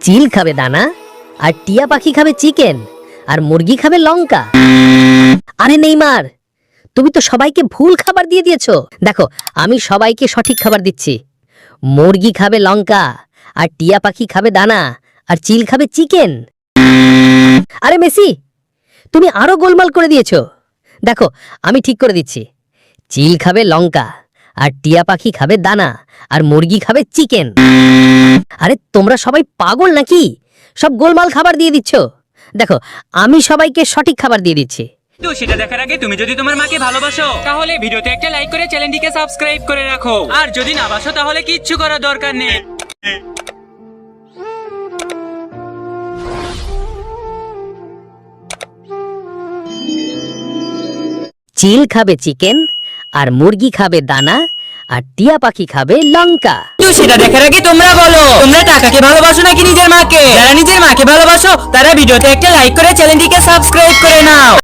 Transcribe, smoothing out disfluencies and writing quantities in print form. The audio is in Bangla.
চিল খাবে দানা, আর টিয়া পাখি খাবে চিকেন, আর মুরগি খাবে লঙ্কা। আরে নেইমার, তুমি তো সবাইকে ভুল খাবার দিয়ে দিয়েছো। দেখো, আমি সবাইকে সঠিক খাবার দিচ্ছি। মুরগি খাবে লঙ্কা, আর টিয়া পাখি খাবে দানা, আর চিল খাবে চিকেন। আরে মেসি, তুমি আরো গোলমাল করে দিয়েছো। দেখো, আমি ঠিক করে দিচ্ছি। চিল খাবে লঙ্কা, আর টিয়া পাখি খাবে দানা, আর মুরগি খাবে চিকেন। আরে তোমরা সবাই পাগল নাকি? সব গোলমাল খাবার দিয়ে দিচ্ছ। দেখো, আমি সবাইকে সঠিক খাবার দিয়ে দিচ্ছি। তো সেটা দেখার আগে তুমি যদি তোমার মাকে ভালোবাসো তাহলে ভিডিওতে একটা লাইক করে চ্যানেলটিকে সাবস্ক্রাইব করে রাখো, আর যদি না বাসো তাহলে কিচ্ছু করার দরকার নেই। চিল খাবে চিকেন, আর মুরগি খাবে দানা, আর টিয়া পাখি খাবে লঙ্কা। তো সেটা দেখার আগে তোমরা বলো, তোমরা টাকাকে ভালোবাসো নাকি নিজের মাকে? যারা নিজের মাকে ভালোবাসো তারা ভিডিওতে একটা লাইক করে চ্যানেলটিকে সাবস্ক্রাইব করে নাও।